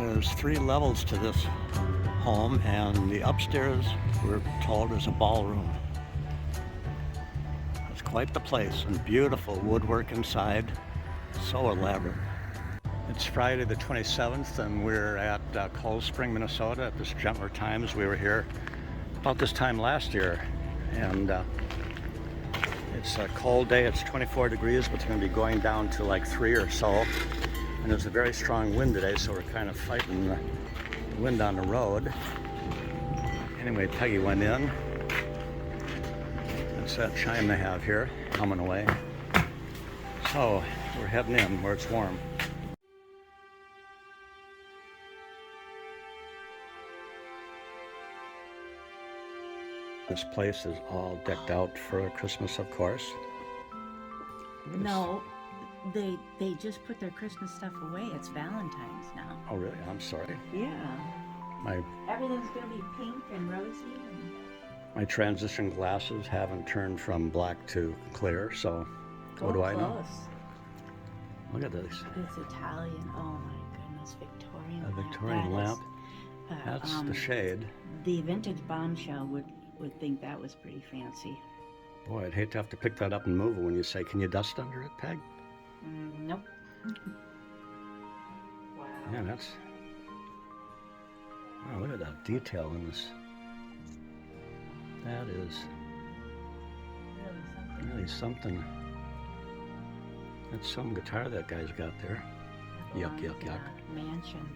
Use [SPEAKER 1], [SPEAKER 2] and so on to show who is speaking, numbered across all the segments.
[SPEAKER 1] There's 3 levels to this home, and the upstairs, we're told, is a ballroom. It's quite the place, and beautiful woodwork inside, so elaborate. It's Friday the 27th, and we're at Cold Spring, Minnesota at this gentler Thymes. We were here about this time last year, and it's a cold day. It's 24 degrees, but it's going to be going down to like 3 or so. And there's a very strong wind today, so we're kind of fighting the wind on the road. Anyway, Peggy went in. It's that chime they have here, humming away. So we're heading in where it's warm. This place is all decked out for Christmas, of course.
[SPEAKER 2] No, they just put their Christmas stuff away. It's Valentine's now.
[SPEAKER 1] Oh, really? I'm sorry.
[SPEAKER 2] Yeah.
[SPEAKER 1] My
[SPEAKER 2] Everything's gonna be pink and rosy.
[SPEAKER 1] my transition glasses haven't turned from black to clear, so what do I know? Look at this.
[SPEAKER 2] It's Italian. Oh my goodness, Victorian.
[SPEAKER 1] A Victorian lamp. That's the shade.
[SPEAKER 2] The vintage bombshell would think that was pretty fancy.
[SPEAKER 1] Boy, I'd hate to have to pick that up and move it when you say, "Can you dust under it, Peg?"
[SPEAKER 2] Nope. Wow.
[SPEAKER 1] Yeah, that's... Wow, look at that detail in this. That is really something. That's some guitar that guy's got there. Yuck, yuck, yuck.
[SPEAKER 2] Mansion.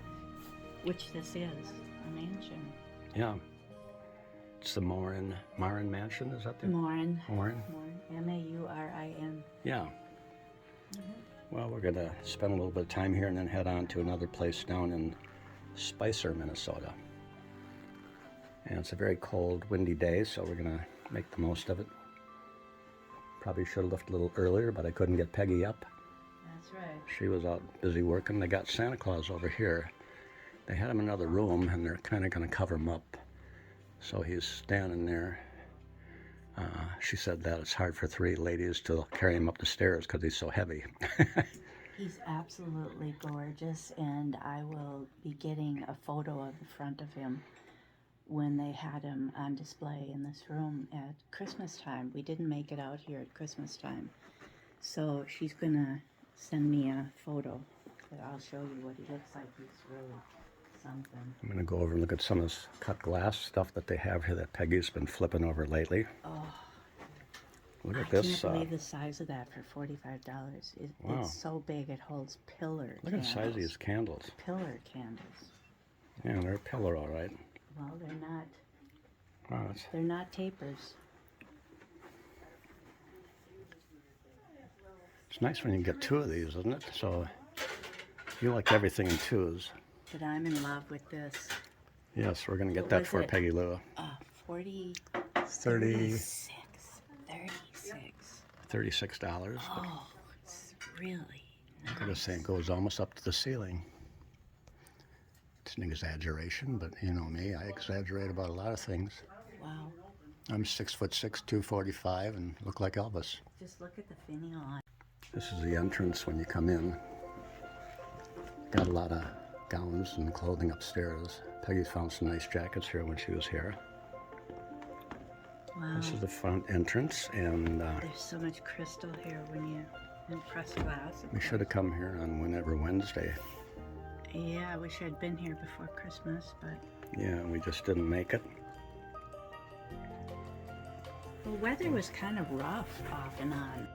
[SPEAKER 2] Which this is, a mansion.
[SPEAKER 1] Yeah. It's the Marin Mansion, is that the...
[SPEAKER 2] Morin.
[SPEAKER 1] Marin?
[SPEAKER 2] M-A-U-R-I-N.
[SPEAKER 1] Yeah. Well, we're going to spend a little bit of time here and then head on to another place down in Spicer, Minnesota. And it's a very cold, windy day, so we're going to make the most of it. Probably should have left a little earlier, but I couldn't get Peggy up.
[SPEAKER 2] That's right.
[SPEAKER 1] She was out busy working. They got Santa Claus over here. They had him in another room, and they're kind of going to cover him up. So he's standing there. She said that it's hard for 3 ladies to carry him up the stairs because he's so heavy.
[SPEAKER 2] He's absolutely gorgeous, and I will be getting a photo of the front of him when they had him on display in this room at Christmas time. We didn't make it out here at Christmas time. So she's gonna send me a photo that I'll show you what he looks like. He's really something.
[SPEAKER 1] I'm going to go over and look at some of this cut glass stuff that they have here that Peggy's been flipping over lately.
[SPEAKER 2] Oh,
[SPEAKER 1] look at
[SPEAKER 2] I
[SPEAKER 1] this.
[SPEAKER 2] can't believe the size of that for $45.
[SPEAKER 1] Wow.
[SPEAKER 2] It's so big it holds pillar
[SPEAKER 1] Look at the
[SPEAKER 2] candles.
[SPEAKER 1] size of these candles.
[SPEAKER 2] Pillar candles.
[SPEAKER 1] Yeah, they're a pillar, all right.
[SPEAKER 2] Well, they're not.
[SPEAKER 1] Wow,
[SPEAKER 2] They're not tapers.
[SPEAKER 1] it's nice when you get 2 of these, isn't it? So you like everything in 2s.
[SPEAKER 2] But I'm in love with this.
[SPEAKER 1] Yes, we're going to get
[SPEAKER 2] What
[SPEAKER 1] that
[SPEAKER 2] was
[SPEAKER 1] for
[SPEAKER 2] it?
[SPEAKER 1] Peggy Lou.
[SPEAKER 2] 40.
[SPEAKER 1] 36.
[SPEAKER 2] $36.
[SPEAKER 1] $36.
[SPEAKER 2] Oh, it's really nice.
[SPEAKER 1] I gotta say, it goes almost up to the ceiling. It's an exaggeration, but you know me, I exaggerate about a lot of things.
[SPEAKER 2] Wow.
[SPEAKER 1] I'm 6'6", 245, and look like Elvis.
[SPEAKER 2] Just look at the finial on.
[SPEAKER 1] This is the entrance when you come in. Got a lot of gowns and clothing upstairs. Peggy found some nice jackets here when she was here.
[SPEAKER 2] Wow.
[SPEAKER 1] This is the front entrance, and
[SPEAKER 2] There's so much crystal here when you impress glass.
[SPEAKER 1] we should have come here on whenever Wednesday.
[SPEAKER 2] Yeah, I wish I'd been here before Christmas, but...
[SPEAKER 1] Yeah, we just didn't make it.
[SPEAKER 2] The weather was kind of rough off and on.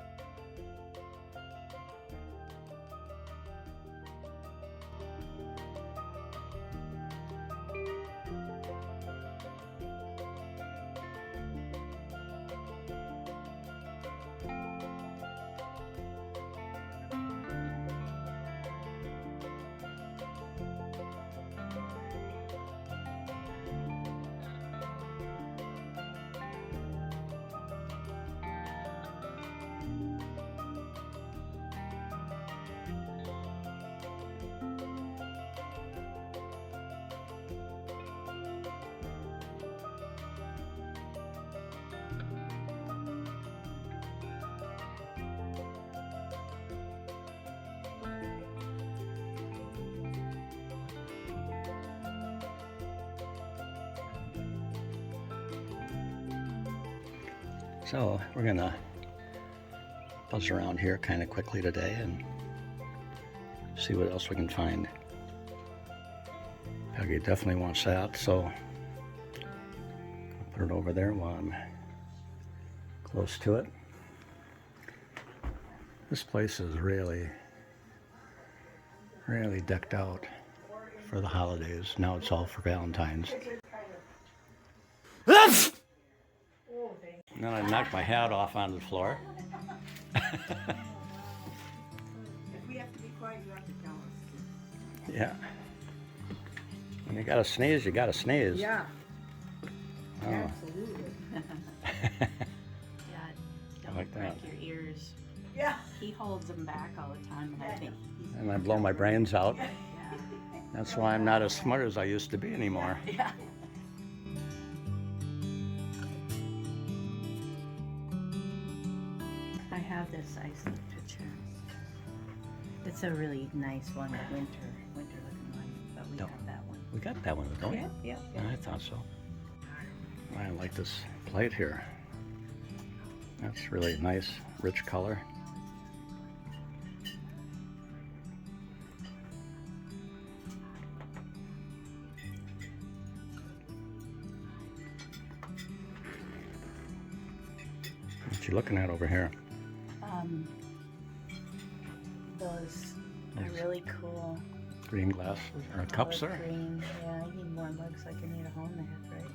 [SPEAKER 1] So we're gonna buzz around here kind of quickly today and see what else we can find. Peggy definitely wants that, so I'll put it over there while I'm close to it. This place is really decked out for the holidays. Now it's all for Valentine's. And then I knocked my hat off onto the floor.
[SPEAKER 3] If we have to be quiet, you have to tell us.
[SPEAKER 1] Yeah. When you gotta sneeze, you gotta sneeze.
[SPEAKER 3] Yeah,
[SPEAKER 1] Oh.
[SPEAKER 3] absolutely.
[SPEAKER 2] Yeah, don't
[SPEAKER 1] like that.
[SPEAKER 2] break your ears.
[SPEAKER 3] Yeah.
[SPEAKER 2] He holds them back all the time, and I think he's
[SPEAKER 1] And I blow my brains out.
[SPEAKER 2] yeah.
[SPEAKER 1] That's why I'm not as smart as I used to be anymore.
[SPEAKER 2] Yeah. I have this isolate picture. It's a really nice one, a winter looking one, but we
[SPEAKER 1] No.
[SPEAKER 2] have that one.
[SPEAKER 1] We got that one, don't we?
[SPEAKER 2] Yeah.
[SPEAKER 1] I thought so. I like this plate here. That's really nice, rich color. What you looking at over here?
[SPEAKER 2] Those are really cool.
[SPEAKER 1] Green glass or cups
[SPEAKER 2] Olive
[SPEAKER 1] there?
[SPEAKER 2] green. Yeah, I need more mugs like I need a home that, right?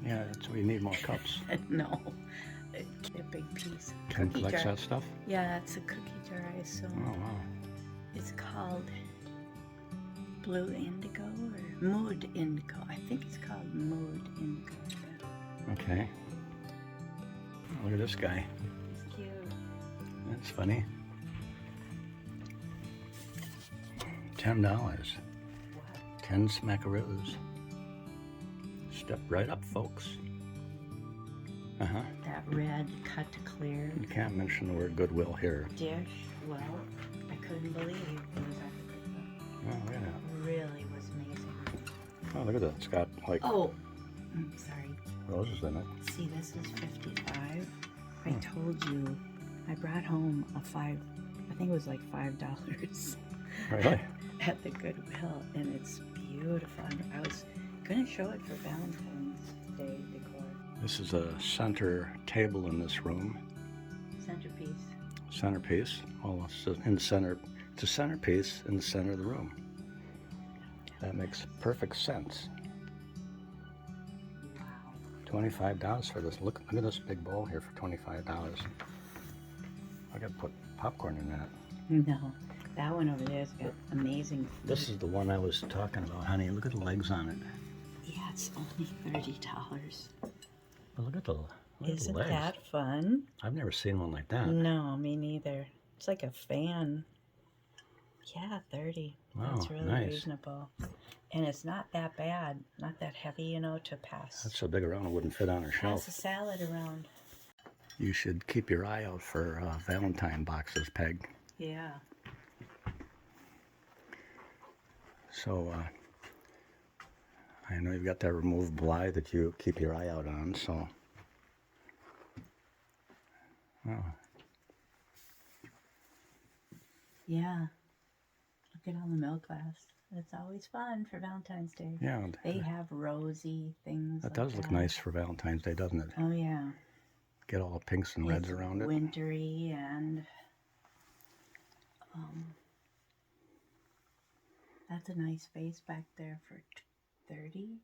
[SPEAKER 1] Yeah, we need more cups.
[SPEAKER 2] No, a big piece.
[SPEAKER 1] Kim
[SPEAKER 2] Cookie
[SPEAKER 1] collects
[SPEAKER 2] jar.
[SPEAKER 1] that stuff?
[SPEAKER 2] Yeah, that's a cookie jar I assume.
[SPEAKER 1] Oh, wow.
[SPEAKER 2] It's called Blue Indigo or Mood Indigo. I think it's called Mood Indigo. Yeah.
[SPEAKER 1] Okay. Look at this guy.
[SPEAKER 2] It's cute.
[SPEAKER 1] That's funny. $10.
[SPEAKER 2] What?
[SPEAKER 1] 10 smackaroos. Step right up, folks. Uh-huh.
[SPEAKER 2] That red cut to clear
[SPEAKER 1] You can't mention the word Goodwill here.
[SPEAKER 2] dish. Well, I couldn't believe it was at the Goodwill.
[SPEAKER 1] Oh, look at that.
[SPEAKER 2] It really was amazing.
[SPEAKER 1] Oh, look at that. It's got, like,
[SPEAKER 2] Oh, I'm sorry.
[SPEAKER 1] roses in it.
[SPEAKER 2] See, this is 55. I told you I brought home I think it was like $5
[SPEAKER 1] Really?
[SPEAKER 2] at the Goodwill, and it's beautiful. I was gonna show it for Valentine's Day decor.
[SPEAKER 1] This is a center table in this room.
[SPEAKER 2] Centerpiece.
[SPEAKER 1] Centerpiece. Well, it's in the center. It's a centerpiece in the center of the room. That makes perfect sense.
[SPEAKER 2] Wow.
[SPEAKER 1] $25 for this. Look at this big bowl here for $25. I gotta put popcorn in that.
[SPEAKER 2] No, that one over there's got amazing food.
[SPEAKER 1] This is the one I was talking about, honey. Look at the legs on it.
[SPEAKER 2] Yeah, it's only $30.
[SPEAKER 1] But look at the
[SPEAKER 2] Isn't
[SPEAKER 1] legs.
[SPEAKER 2] that fun?
[SPEAKER 1] I've never seen one like that.
[SPEAKER 2] No, me neither. It's like a fan. Yeah, 30.
[SPEAKER 1] Wow,
[SPEAKER 2] That's really
[SPEAKER 1] nice.
[SPEAKER 2] reasonable. And it's not that bad. Not that heavy, to pass.
[SPEAKER 1] That's so big around it wouldn't fit on a
[SPEAKER 2] Pass
[SPEAKER 1] shelf.
[SPEAKER 2] a salad around.
[SPEAKER 1] You should keep your eye out for Valentine boxes, Peg.
[SPEAKER 2] Yeah.
[SPEAKER 1] So I know you've got that removable eye that you keep your eye out on. So, oh,
[SPEAKER 2] Yeah. Look at all the milk glass. It's always fun for Valentine's Day.
[SPEAKER 1] yeah,
[SPEAKER 2] They have rosy things.
[SPEAKER 1] that
[SPEAKER 2] like
[SPEAKER 1] does look nice for Valentine's Day, doesn't it?
[SPEAKER 2] Oh, yeah.
[SPEAKER 1] Get all the pinks and reds
[SPEAKER 2] It's
[SPEAKER 1] around it.
[SPEAKER 2] wintry and that's a nice vase back there for 30.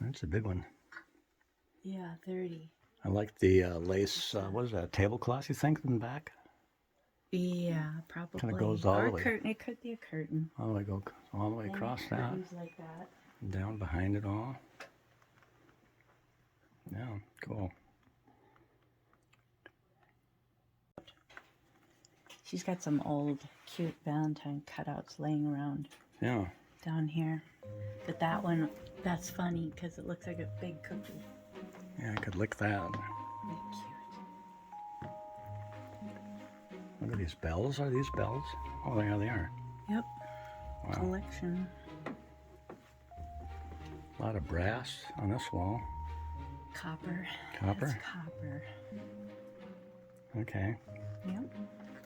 [SPEAKER 1] That's a big one.
[SPEAKER 2] Yeah, 30.
[SPEAKER 1] I like the lace. What is that? Tablecloth? You think in the back?
[SPEAKER 2] Yeah, probably.
[SPEAKER 1] goes all
[SPEAKER 2] or
[SPEAKER 1] the way.
[SPEAKER 2] a curtain. It could be a curtain.
[SPEAKER 1] All the way
[SPEAKER 2] They
[SPEAKER 1] across
[SPEAKER 2] make
[SPEAKER 1] that,
[SPEAKER 2] curtains like that.
[SPEAKER 1] down behind it all. Yeah, cool.
[SPEAKER 2] She's got some old, cute Valentine cutouts laying around
[SPEAKER 1] Yeah.
[SPEAKER 2] down here. But that one, that's funny because it looks like a big cookie.
[SPEAKER 1] Yeah, I could lick that.
[SPEAKER 2] Really cute.
[SPEAKER 1] Look at these bells. Are these bells? Oh, yeah, they are.
[SPEAKER 2] Yep.
[SPEAKER 1] Wow.
[SPEAKER 2] Collection.
[SPEAKER 1] A lot of brass on this wall.
[SPEAKER 2] Copper.
[SPEAKER 1] Copper?
[SPEAKER 2] That's copper.
[SPEAKER 1] Okay.
[SPEAKER 2] Yep.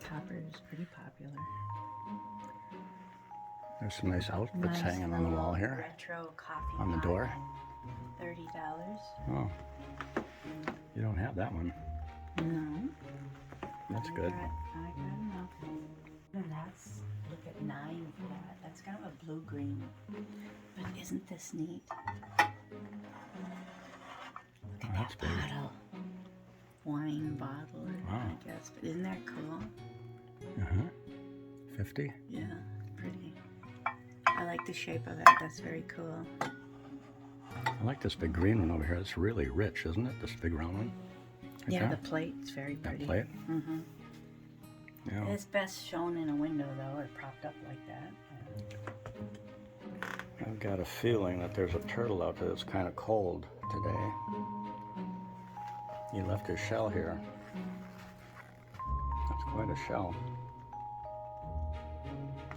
[SPEAKER 2] Copper is pretty popular.
[SPEAKER 1] There's some nice outfits
[SPEAKER 2] Nice
[SPEAKER 1] hanging on the wall here.
[SPEAKER 2] Retro coffee
[SPEAKER 1] On the
[SPEAKER 2] pot.
[SPEAKER 1] door.
[SPEAKER 2] $30.
[SPEAKER 1] Oh. You don't have that one.
[SPEAKER 2] No.
[SPEAKER 1] That's good.
[SPEAKER 2] I got enough. And that's, look at 9 for that. That's kind of a blue-green. But isn't this neat? Look
[SPEAKER 1] Oh,
[SPEAKER 2] at
[SPEAKER 1] that's
[SPEAKER 2] that
[SPEAKER 1] big.
[SPEAKER 2] bottle. Wine bottle,
[SPEAKER 1] Wow.
[SPEAKER 2] I guess. But isn't that cool?
[SPEAKER 1] Uh-huh. 50?
[SPEAKER 2] Yeah, pretty. I like the shape of it. That's very cool.
[SPEAKER 1] I like this big green one over here. It's really rich, isn't it? This big round one. Right
[SPEAKER 2] Yeah,
[SPEAKER 1] there?
[SPEAKER 2] the plate's very
[SPEAKER 1] That
[SPEAKER 2] pretty.
[SPEAKER 1] plate?
[SPEAKER 2] Mm-hmm.
[SPEAKER 1] Yeah.
[SPEAKER 2] It's best shown in a window, though, or propped up like that.
[SPEAKER 1] I've got a feeling that there's a turtle out there that's kind of cold today. He left his shell here. That's quite a shell.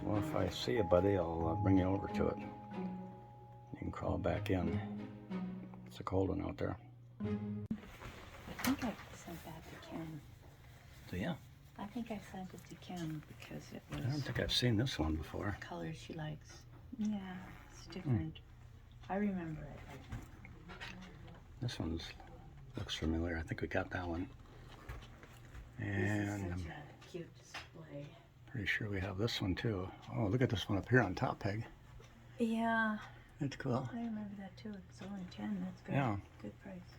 [SPEAKER 1] Well, if I see you, buddy, I'll bring you over to it. You can crawl back in. It's a cold one out there.
[SPEAKER 2] I think I sent that to Kim.
[SPEAKER 1] So yeah,
[SPEAKER 2] I think I sent it to Kim because it
[SPEAKER 1] I
[SPEAKER 2] was
[SPEAKER 1] don't think I've seen this one before.
[SPEAKER 2] colors she likes. Yeah, it's different. I remember it.
[SPEAKER 1] This one looks familiar. I think we got that one. And
[SPEAKER 2] This is
[SPEAKER 1] I'm
[SPEAKER 2] such a cute display.
[SPEAKER 1] pretty sure we have this one too. Oh, look at this one up here on top, Peg.
[SPEAKER 2] Yeah,
[SPEAKER 1] That's cool.
[SPEAKER 2] I remember that too. It's only 10. That's good.
[SPEAKER 1] Yeah.
[SPEAKER 2] Good price.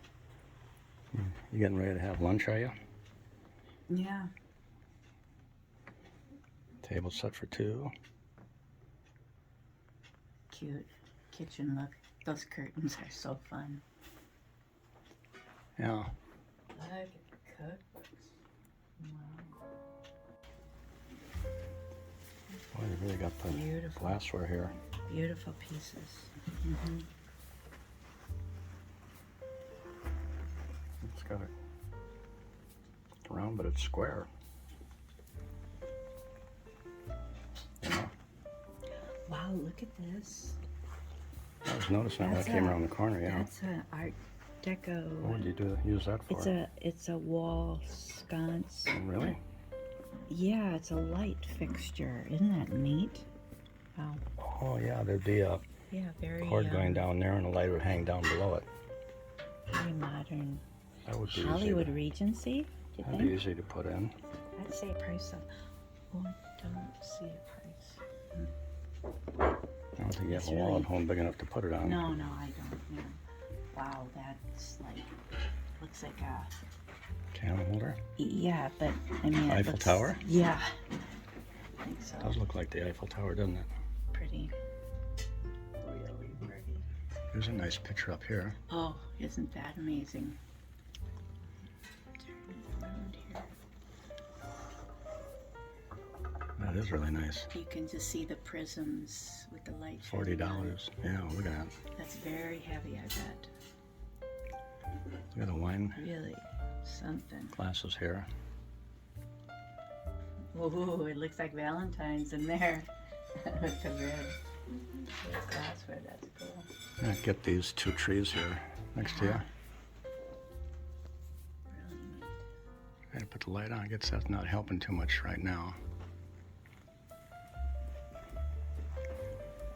[SPEAKER 1] You getting ready to have lunch, are you?
[SPEAKER 2] Yeah.
[SPEAKER 1] Table set for 2.
[SPEAKER 2] Cute kitchen look. Those curtains are so fun.
[SPEAKER 1] Yeah.
[SPEAKER 2] Look at the cookbooks. Wow.
[SPEAKER 1] Boy, they really got the
[SPEAKER 2] Beautiful.
[SPEAKER 1] glassware here.
[SPEAKER 2] Beautiful pieces. Mm-hmm.
[SPEAKER 1] It's got it round, but it's square. Yeah.
[SPEAKER 2] Wow, look at this.
[SPEAKER 1] I was noticing that when I
[SPEAKER 2] That's
[SPEAKER 1] came
[SPEAKER 2] a-
[SPEAKER 1] around the corner, yeah.
[SPEAKER 2] That's an Art Deco.
[SPEAKER 1] What would you use that for?
[SPEAKER 2] It's a wall sconce.
[SPEAKER 1] Oh, really?
[SPEAKER 2] Yeah, it's a light fixture. Isn't that neat? Wow.
[SPEAKER 1] Oh, yeah, there'd be a
[SPEAKER 2] Yeah, very
[SPEAKER 1] cord going down there and the light would hang down below it.
[SPEAKER 2] very modern.
[SPEAKER 1] That would be
[SPEAKER 2] Hollywood
[SPEAKER 1] easy.
[SPEAKER 2] Regency, do you
[SPEAKER 1] That'd be
[SPEAKER 2] think?
[SPEAKER 1] easy to put in.
[SPEAKER 2] I'd say price of. Oh, I don't see a price.
[SPEAKER 1] I don't think you have
[SPEAKER 2] It's
[SPEAKER 1] a wall
[SPEAKER 2] really-
[SPEAKER 1] at home big enough to put it on.
[SPEAKER 2] No, I don't. No. Wow, that's like looks like a.
[SPEAKER 1] Candle holder.
[SPEAKER 2] Yeah, but I mean. It
[SPEAKER 1] Eiffel
[SPEAKER 2] looks,
[SPEAKER 1] Tower?
[SPEAKER 2] Yeah. I think so.
[SPEAKER 1] Does look like the Eiffel Tower, doesn't it?
[SPEAKER 2] Pretty. Really pretty.
[SPEAKER 1] There's a nice picture up here.
[SPEAKER 2] Oh, isn't that amazing? Turn it around here.
[SPEAKER 1] That is really nice.
[SPEAKER 2] You can just see the prisms with the light.
[SPEAKER 1] $40.
[SPEAKER 2] shining on it.
[SPEAKER 1] Yeah, look at that.
[SPEAKER 2] That's very heavy, I bet.
[SPEAKER 1] Look at the wine
[SPEAKER 2] Really something.
[SPEAKER 1] glasses here.
[SPEAKER 2] Ooh, it looks like Valentine's in there with the red. Glassware, that's cool.
[SPEAKER 1] I'm gonna get these 2 trees here next to you.
[SPEAKER 2] Really neat.
[SPEAKER 1] Gotta put the light on. I guess that's not helping too much right now.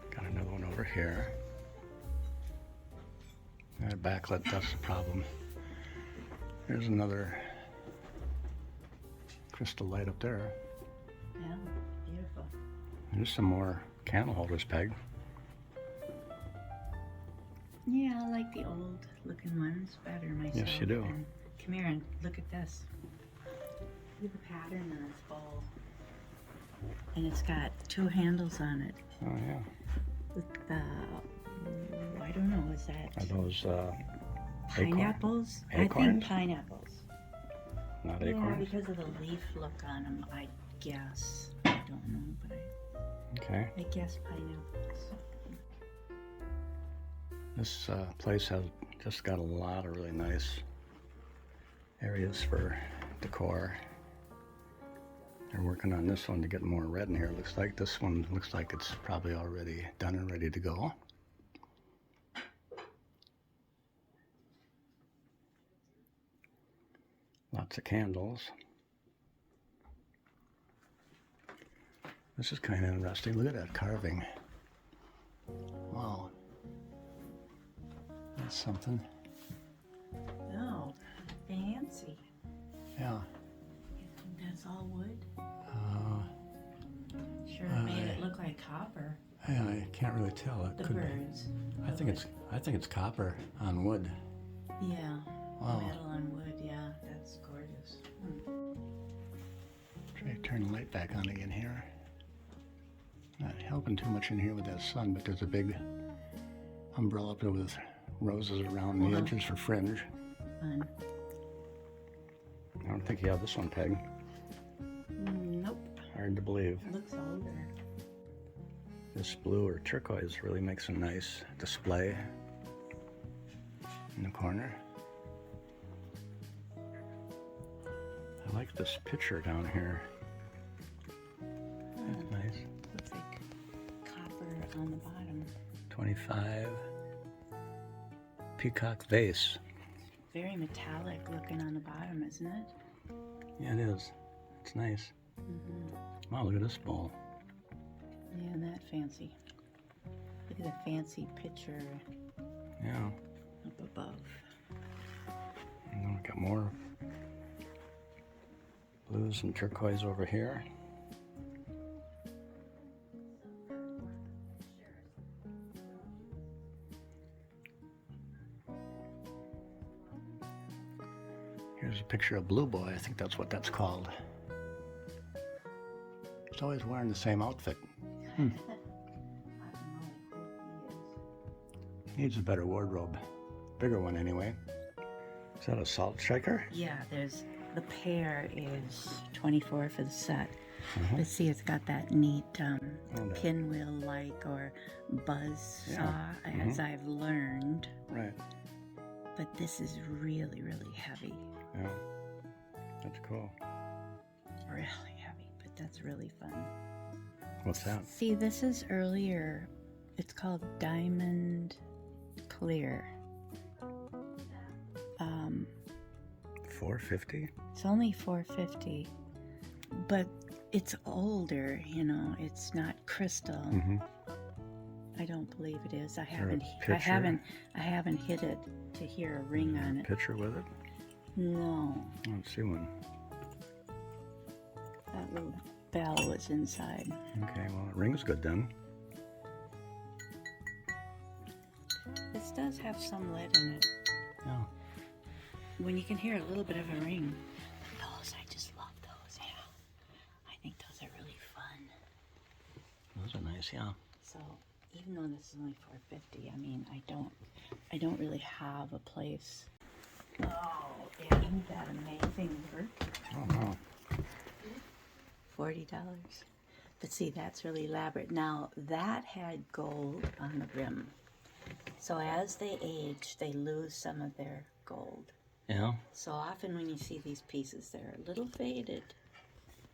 [SPEAKER 1] Got another one over here. That backlit, that's the problem. There's another crystal light up there.
[SPEAKER 2] Yeah, beautiful.
[SPEAKER 1] There's some more candle holders, Peg.
[SPEAKER 2] Yeah, I like the old looking ones better myself.
[SPEAKER 1] Yes, you do.
[SPEAKER 2] And come here and look at this. Look at the pattern on this bowl. And it's got 2 handles on it.
[SPEAKER 1] Oh yeah.
[SPEAKER 2] With the, I don't know, is that
[SPEAKER 1] Are those
[SPEAKER 2] pineapples? I
[SPEAKER 1] Acorns?
[SPEAKER 2] think pineapples.
[SPEAKER 1] not
[SPEAKER 2] Yeah,
[SPEAKER 1] acorns?
[SPEAKER 2] because of the leaf look on them, I guess. I don't know, but
[SPEAKER 1] Okay.
[SPEAKER 2] I guess pineapples.
[SPEAKER 1] This place has just got a lot of really nice areas for decor. They're working on this one to get more red in here. Looks like this one looks like it's probably already done and ready to go. Lots of candles. This is kind of interesting. Look at that carving. Wow. That's something.
[SPEAKER 2] Oh, fancy.
[SPEAKER 1] Yeah.
[SPEAKER 2] You think that's all wood?
[SPEAKER 1] Uh,
[SPEAKER 2] Sure made it look like copper.
[SPEAKER 1] yeah, I can't really tell. It
[SPEAKER 2] The
[SPEAKER 1] could
[SPEAKER 2] birds.
[SPEAKER 1] be. I think it's copper on wood.
[SPEAKER 2] Yeah.
[SPEAKER 1] Wow.
[SPEAKER 2] Metal on wood, yeah. That's gorgeous.
[SPEAKER 1] Try to turn the light back on again here. Not helping too much in here with that sun, but there's a big umbrella up there with roses around the edges for fringe.
[SPEAKER 2] Fun.
[SPEAKER 1] I don't think you have this one, Peg.
[SPEAKER 2] Nope.
[SPEAKER 1] Hard to believe.
[SPEAKER 2] It looks older.
[SPEAKER 1] This blue or turquoise really makes a nice display in the corner. I like this picture down here. That's nice.
[SPEAKER 2] Looks like copper on the bottom.
[SPEAKER 1] 25. Peacock vase.
[SPEAKER 2] Very metallic looking on the bottom, isn't it?
[SPEAKER 1] Yeah, it is. It's nice. Wow, look at this bowl.
[SPEAKER 2] Yeah, isn't that fancy? Look at the fancy picture
[SPEAKER 1] Yeah.
[SPEAKER 2] up above.
[SPEAKER 1] And then we got more blues and turquoise over here. Here's a picture of Blue Boy. I think that's what that's called. He's always wearing the same outfit.
[SPEAKER 2] I don't know who he
[SPEAKER 1] Needs a better wardrobe. Bigger one anyway. Is that a salt shaker?
[SPEAKER 2] is. Yeah, there's the pair is 24 for the set. But see, it's got that neat
[SPEAKER 1] that.
[SPEAKER 2] pinwheel-like or buzz
[SPEAKER 1] Yeah.
[SPEAKER 2] saw, as I've learned.
[SPEAKER 1] Right.
[SPEAKER 2] But this is really, really heavy.
[SPEAKER 1] Yeah. That's cool.
[SPEAKER 2] Really heavy, but that's really fun.
[SPEAKER 1] What's that?
[SPEAKER 2] See, this is earlier. It's called Diamond Clear.
[SPEAKER 1] $4.50?
[SPEAKER 2] It's only $4.50, but it's older. You know, it's not crystal.
[SPEAKER 1] Mm-hmm.
[SPEAKER 2] I don't believe it is. I
[SPEAKER 1] there a
[SPEAKER 2] haven't.
[SPEAKER 1] picture?
[SPEAKER 2] I haven't hit it to hear a ring on it.
[SPEAKER 1] Picture with it?
[SPEAKER 2] No,
[SPEAKER 1] I don't see one.
[SPEAKER 2] that little bell was inside.
[SPEAKER 1] Okay, well, it rings good then.
[SPEAKER 2] This does have some lead in it.
[SPEAKER 1] Yeah.
[SPEAKER 2] When you can hear a little bit of a ring. Those, I just love those. Yeah, I think those are really fun.
[SPEAKER 1] Those are nice, yeah.
[SPEAKER 2] So even though this is only $4.50, I mean, I don't really have a place. Oh, isn't that amazing work?
[SPEAKER 1] Oh, wow.
[SPEAKER 2] $40. But see, that's really elaborate. Now, that had gold on the rim. So as they age, they lose some of their gold.
[SPEAKER 1] Yeah.
[SPEAKER 2] So often when you see these pieces, they're a little faded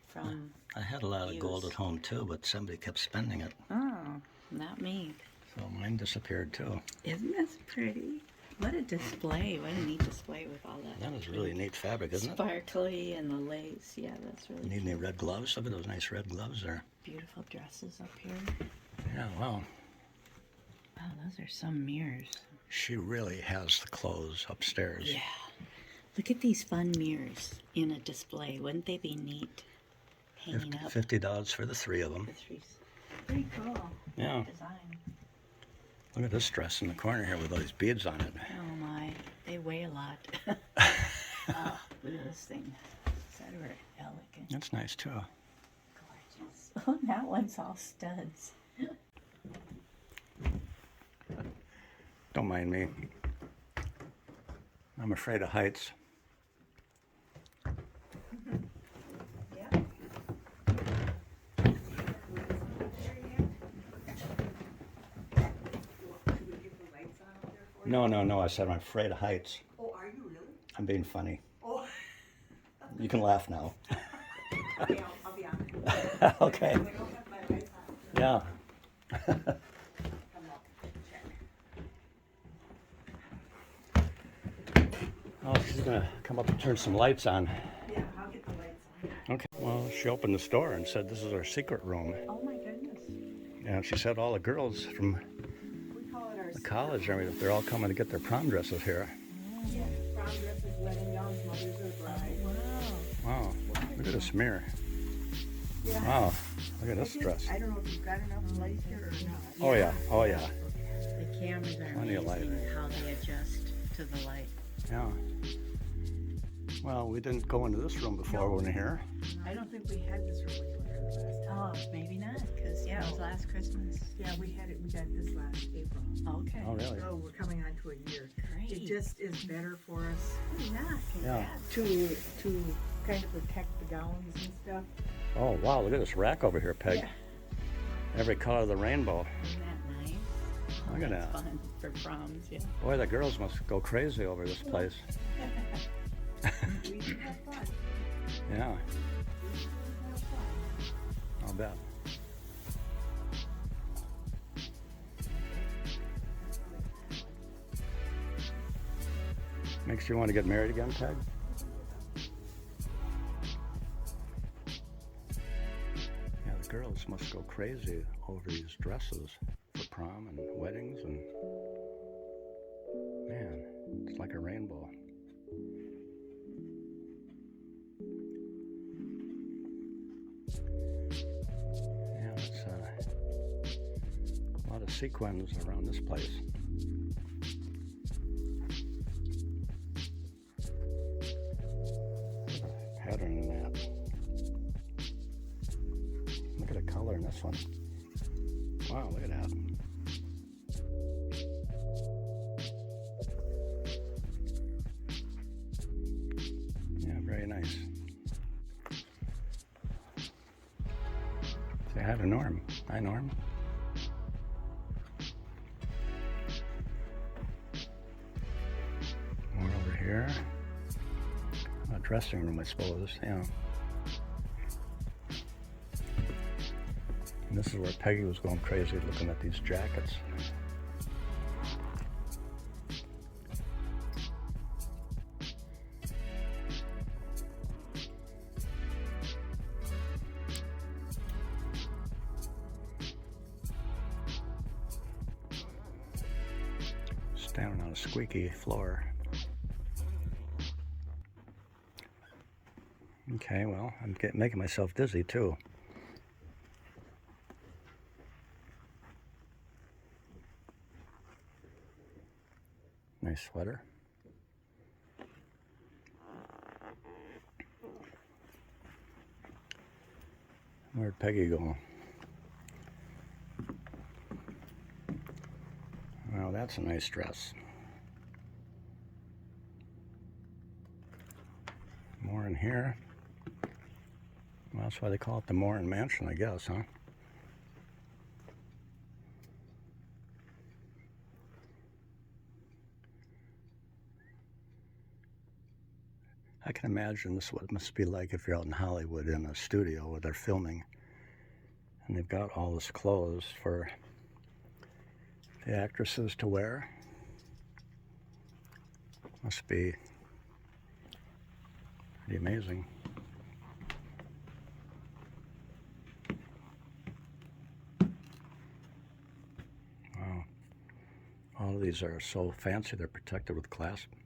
[SPEAKER 2] from...
[SPEAKER 1] I had a lot of gold
[SPEAKER 2] use.
[SPEAKER 1] at home too, but somebody kept spending it.
[SPEAKER 2] Oh, not me.
[SPEAKER 1] So mine disappeared too.
[SPEAKER 2] Isn't this pretty? What a display. What a neat display with all that.
[SPEAKER 1] That is really neat fabric, isn't it?
[SPEAKER 2] Sparkly and the lace. Yeah, that's really
[SPEAKER 1] Need any red gloves? Look at those nice red gloves there.
[SPEAKER 2] beautiful dresses up here.
[SPEAKER 1] Yeah, wow.
[SPEAKER 2] Wow, those are some mirrors.
[SPEAKER 1] She really has the clothes upstairs.
[SPEAKER 2] Yeah. Look at these fun mirrors in a display. Wouldn't they be neat? Hanging up.
[SPEAKER 1] $50 for the three of them.
[SPEAKER 2] The threes. Pretty cool.
[SPEAKER 1] Yeah.
[SPEAKER 2] Design.
[SPEAKER 1] Look at this dress in the corner here with all these beads on it.
[SPEAKER 2] Oh my, they weigh a lot. Oh, look at this thing. Is that elegant?
[SPEAKER 1] That's nice too.
[SPEAKER 2] Gorgeous. Oh, that one's all studs.
[SPEAKER 1] Don't mind me. I'm afraid of heights.
[SPEAKER 2] Yeah.
[SPEAKER 1] No. I said I'm afraid of heights.
[SPEAKER 3] Oh, are you really?
[SPEAKER 1] I'm being funny.
[SPEAKER 3] Oh,
[SPEAKER 1] You can laugh now.
[SPEAKER 3] okay, I'll be honest.
[SPEAKER 1] Okay.
[SPEAKER 3] I don't have my lights on.
[SPEAKER 1] Yeah.
[SPEAKER 3] Come up, check.
[SPEAKER 1] Oh, she's gonna come up and turn some lights on.
[SPEAKER 3] Yeah, I'll get the lights on.
[SPEAKER 1] Okay. Well, she opened the store and said this is our secret room.
[SPEAKER 2] Oh
[SPEAKER 1] And she said all the girls from
[SPEAKER 3] We call it our
[SPEAKER 1] the college, I mean, they're all coming to get their prom dresses here.
[SPEAKER 3] yeah, prom dresses, wedding gowns, mothers of the bride.
[SPEAKER 1] Wow, look at this mirror.
[SPEAKER 3] Yeah.
[SPEAKER 1] Wow, look at this dress.
[SPEAKER 3] I don't know if you've got enough light here or not.
[SPEAKER 1] Oh yeah, oh yeah,
[SPEAKER 2] The cameras are
[SPEAKER 1] Plenty of light.
[SPEAKER 2] amazing how they adjust to the light.
[SPEAKER 1] yeah. Well, we didn't go into this room before we were here.
[SPEAKER 3] I don't think we had this room when you were here the last time.
[SPEAKER 2] Oh, maybe not, because yeah, it was last Christmas.
[SPEAKER 3] Yeah, we got this last April.
[SPEAKER 2] Okay.
[SPEAKER 1] Oh really?
[SPEAKER 3] So we're coming on to a year.
[SPEAKER 2] Great.
[SPEAKER 3] It just is better for us
[SPEAKER 2] Yeah.
[SPEAKER 3] to kind of protect the gowns and stuff.
[SPEAKER 1] Oh wow, look at this rack over here, Peg.
[SPEAKER 3] Yeah.
[SPEAKER 1] Every color of the rainbow.
[SPEAKER 2] Isn't that nice? Oh,
[SPEAKER 1] Look at
[SPEAKER 2] that's
[SPEAKER 1] that.
[SPEAKER 2] fun for proms, yeah.
[SPEAKER 1] Boy, the girls must go crazy over this place.
[SPEAKER 3] We do have fun.
[SPEAKER 1] Yeah,
[SPEAKER 3] We do have fun.
[SPEAKER 1] I'll bet. Makes you want to get married again, Peg? Yeah, the girls must go crazy over these dresses for prom and weddings, and man, it's like a rainbow. Yeah, it's a lot of sequins around this place. Pattern in that. Look at the color in this one. Wow, look at that. Yeah, very nice. Say hi to Norm. Hi, Norm. More over here. A dressing room, I suppose, yeah. And this is where Peggy was going crazy looking at these jackets. Standing on a squeaky floor. Okay, well, I'm making myself dizzy too. Nice sweater. Where'd Peggy go? Well, that's a nice dress. More in here. Well, that's why they call it the Morin Mansion, I guess, huh? I can imagine this is what it must be like if you're out in Hollywood in a studio where they're filming and they've got all this clothes for the actresses to wear. Must be pretty amazing. Wow. All of these are so fancy, they're protected with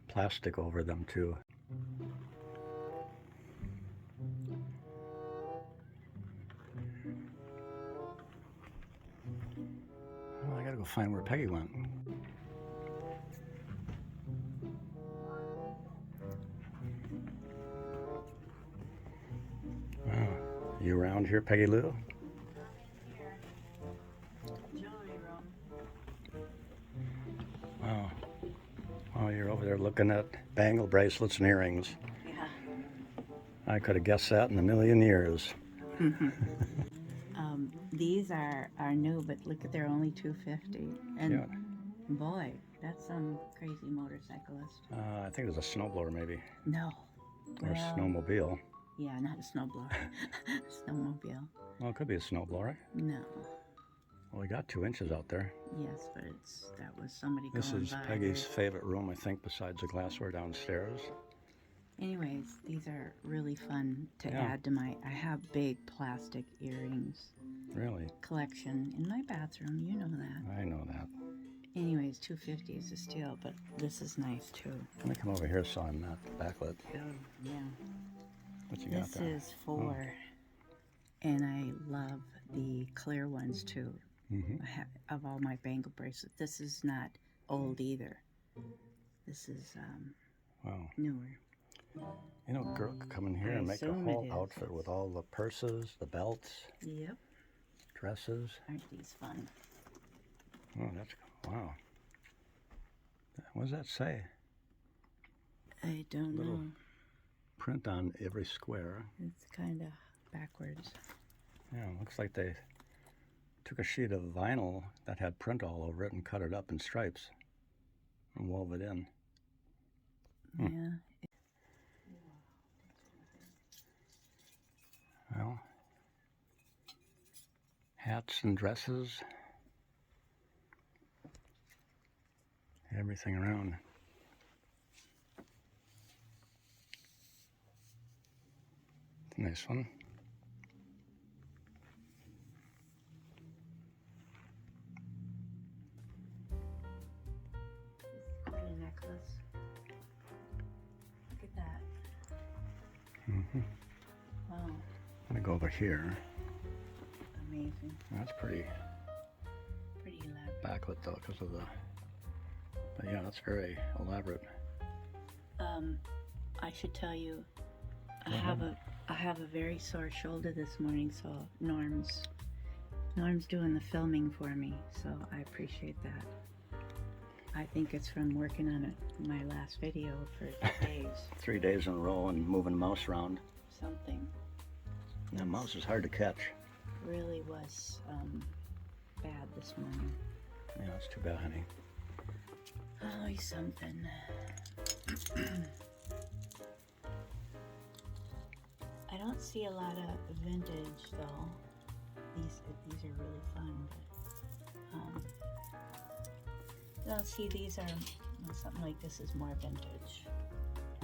[SPEAKER 1] plastic over them too. Well, I gotta go find where Peggy went. Wow. You around here, Peggy Lou? Wow. Oh, you're over there looking at bangle bracelets and earrings.
[SPEAKER 2] Yeah.
[SPEAKER 1] I could have guessed that in a million years.
[SPEAKER 2] These are new, but look at they're only $250. And
[SPEAKER 1] Yeah.
[SPEAKER 2] boy, that's some crazy motorcyclist.
[SPEAKER 1] I think it was a snowblower maybe,
[SPEAKER 2] No.
[SPEAKER 1] or a
[SPEAKER 2] Well,
[SPEAKER 1] snowmobile.
[SPEAKER 2] yeah, not a snowblower. Snowmobile.
[SPEAKER 1] Well, it could be a snowblower.
[SPEAKER 2] No.
[SPEAKER 1] Well, we got 2 inches out there.
[SPEAKER 2] Yes, but that was somebody
[SPEAKER 1] This
[SPEAKER 2] going
[SPEAKER 1] is
[SPEAKER 2] by.
[SPEAKER 1] Peggy's favorite room, I think, besides the glassware downstairs.
[SPEAKER 2] Anyways, these are really fun to
[SPEAKER 1] Yeah.
[SPEAKER 2] add to my. I have big plastic earrings
[SPEAKER 1] Really?
[SPEAKER 2] collection in my bathroom. You know that.
[SPEAKER 1] I know that.
[SPEAKER 2] Anyways, $2.50 is a steal, but this is nice too.
[SPEAKER 1] Let me come over here so I'm not backlit.
[SPEAKER 2] Oh yeah.
[SPEAKER 1] What you got
[SPEAKER 2] This
[SPEAKER 1] there?
[SPEAKER 2] is 4, and I love the clear ones too.
[SPEAKER 1] Mm-hmm.
[SPEAKER 2] Of all my bangle bracelets, this is not old either. This is
[SPEAKER 1] Wow.
[SPEAKER 2] newer.
[SPEAKER 1] You know, a girl could come in here
[SPEAKER 2] I
[SPEAKER 1] and make a
[SPEAKER 2] assume
[SPEAKER 1] whole
[SPEAKER 2] it is.
[SPEAKER 1] outfit with all the purses, the belts,
[SPEAKER 2] Yep.
[SPEAKER 1] dresses.
[SPEAKER 2] Aren't these fun?
[SPEAKER 1] Oh, that's wow. What does that say?
[SPEAKER 2] I don't
[SPEAKER 1] Little
[SPEAKER 2] know.
[SPEAKER 1] print on every square.
[SPEAKER 2] It's kind of backwards.
[SPEAKER 1] Yeah, looks like they took a sheet of vinyl that had print all over it and cut it up in stripes and wove it in.
[SPEAKER 2] Yeah.
[SPEAKER 1] Well, hats and dresses, everything around. It's a nice one.
[SPEAKER 2] Pretty necklace. Look at that.
[SPEAKER 1] Mm-hmm.
[SPEAKER 2] Wow.
[SPEAKER 1] I'm gonna go over here.
[SPEAKER 2] Amazing.
[SPEAKER 1] That's pretty
[SPEAKER 2] Pretty elaborate.
[SPEAKER 1] backlit though, because of the. But yeah, that's very elaborate.
[SPEAKER 2] I should tell you, I
[SPEAKER 1] Go
[SPEAKER 2] have a very sore shoulder this morning, so Norm's doing the filming for me, so I appreciate that. I think it's from working on it, my last video for days.
[SPEAKER 1] 3 days in a row and moving the mouse around.
[SPEAKER 2] Something
[SPEAKER 1] That mouse is hard to catch.
[SPEAKER 2] really was bad this morning.
[SPEAKER 1] Yeah, it's too bad, honey.
[SPEAKER 2] Oh, he's something. I don't see a lot of vintage though. These are really fun, but no, see, these are something like this is more vintage.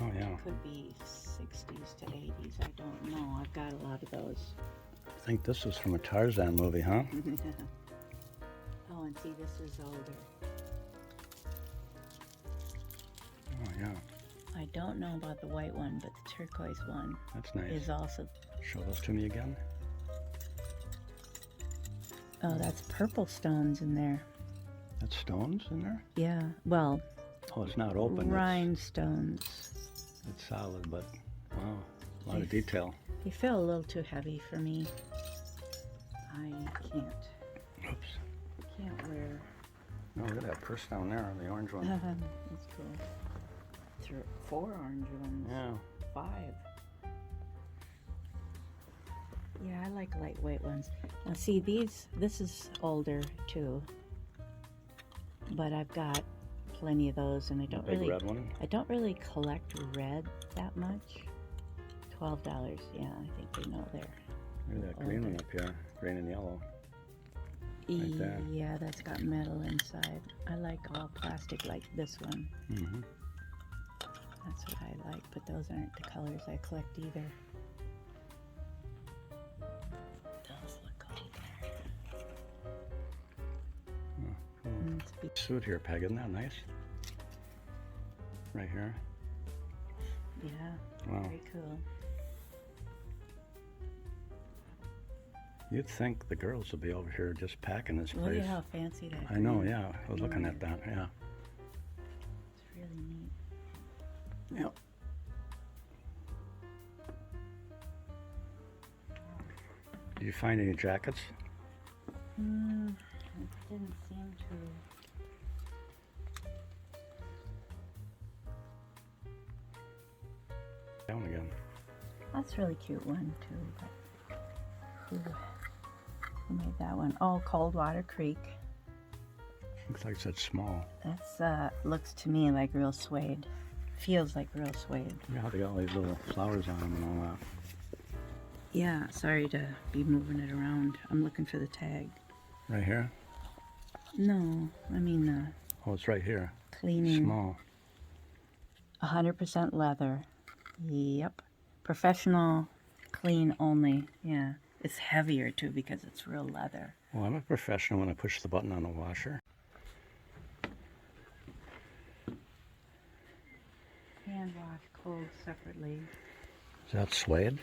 [SPEAKER 1] Oh yeah.
[SPEAKER 2] Could be 60s to 80s. I don't know. I've got a lot of those.
[SPEAKER 1] I think this was from a Tarzan movie, huh?
[SPEAKER 2] Oh, and see, this is older.
[SPEAKER 1] Oh yeah.
[SPEAKER 2] I don't know about the white one, but the turquoise one
[SPEAKER 1] That's nice.
[SPEAKER 2] is also.
[SPEAKER 1] Show those to me again.
[SPEAKER 2] Oh, that's purple stones in there.
[SPEAKER 1] That's stones in there?
[SPEAKER 2] Yeah. Well,
[SPEAKER 1] Oh, it's not open.
[SPEAKER 2] rhinestones.
[SPEAKER 1] It's solid, but wow, a lot of detail.
[SPEAKER 2] They feel a little too heavy for me. I
[SPEAKER 1] Oops.
[SPEAKER 2] can't wear.
[SPEAKER 1] No, look at that purse down there, the orange one.
[SPEAKER 2] That's cool. 4 orange ones.
[SPEAKER 1] Yeah.
[SPEAKER 2] 5. Yeah, I like lightweight ones. Now see, this is older too. But I've got plenty of those, and I don't
[SPEAKER 1] Big
[SPEAKER 2] really
[SPEAKER 1] red one.
[SPEAKER 2] I don't really collect red that much. $12. Yeah, I think they know there.
[SPEAKER 1] Look at that green one up here. Green and yellow. Like that.
[SPEAKER 2] Yeah, that's got metal inside. I like all plastic like this one.
[SPEAKER 1] Mm-hmm.
[SPEAKER 2] That's what I like, but those aren't the colors I collect either. Those look older.
[SPEAKER 1] Oh, cool.
[SPEAKER 2] It's be-
[SPEAKER 1] Suit here, Peg. Isn't that nice? Right here.
[SPEAKER 2] yeah,
[SPEAKER 1] Wow.
[SPEAKER 2] very cool.
[SPEAKER 1] You'd think the girls would be over here just packing this
[SPEAKER 2] Look
[SPEAKER 1] place.
[SPEAKER 2] at how fancy that
[SPEAKER 1] I know,
[SPEAKER 2] green is.
[SPEAKER 1] yeah. I was looking at that, yeah.
[SPEAKER 2] It's really neat.
[SPEAKER 1] Yep. Did you find any jackets?
[SPEAKER 2] It didn't seem to.
[SPEAKER 1] Down again.
[SPEAKER 2] That's a really cute one too. But who made that one? Oh, Coldwater Creek.
[SPEAKER 1] Looks like it's small.
[SPEAKER 2] That's looks to me like real suede. Feels like real suede.
[SPEAKER 1] Look how they got all these little flowers on them and all that.
[SPEAKER 2] Yeah, sorry to be moving it around. I'm looking for the tag.
[SPEAKER 1] Right here?
[SPEAKER 2] No, I mean
[SPEAKER 1] Oh, it's right here.
[SPEAKER 2] cleaning.
[SPEAKER 1] Small.
[SPEAKER 2] 100% leather. Yep. Professional, clean only. Yeah. It's heavier too because it's real leather.
[SPEAKER 1] Well, I'm a professional when I push the button on the washer.
[SPEAKER 2] Hand wash clothes separately.
[SPEAKER 1] Is that suede?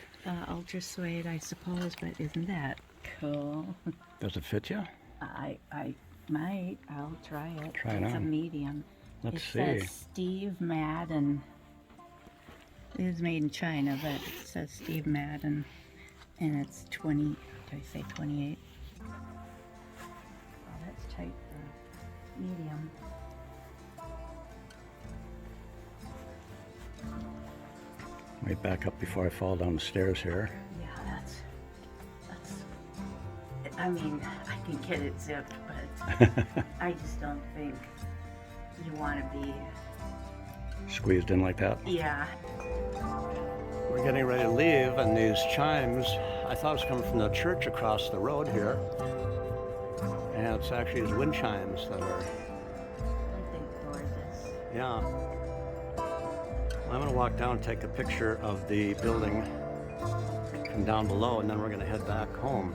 [SPEAKER 2] Ultra suede, I suppose, but isn't that cool?
[SPEAKER 1] Does it fit you?
[SPEAKER 2] I might. I'll try it.
[SPEAKER 1] Try it
[SPEAKER 2] It's a
[SPEAKER 1] on.
[SPEAKER 2] medium.
[SPEAKER 1] Let's
[SPEAKER 2] It
[SPEAKER 1] see.
[SPEAKER 2] says Steve Madden. It is made in China, but it says Steve Madden, and it's 20. Did I say 28? Oh, that's tight for medium.
[SPEAKER 1] Wait, back up before I fall down the stairs here.
[SPEAKER 2] Yeah, that's. I mean, I can get it zipped, but I just don't think you want to be.
[SPEAKER 1] Squeezed in like that.
[SPEAKER 2] Yeah.
[SPEAKER 1] We're getting ready to leave, and these chimes, I thought it was coming from the church across the road here. And it's actually these wind chimes that are,
[SPEAKER 2] Aren't they gorgeous?
[SPEAKER 1] yeah. I'm going to walk down and take a picture of the building from down below, and then we're going to head back home.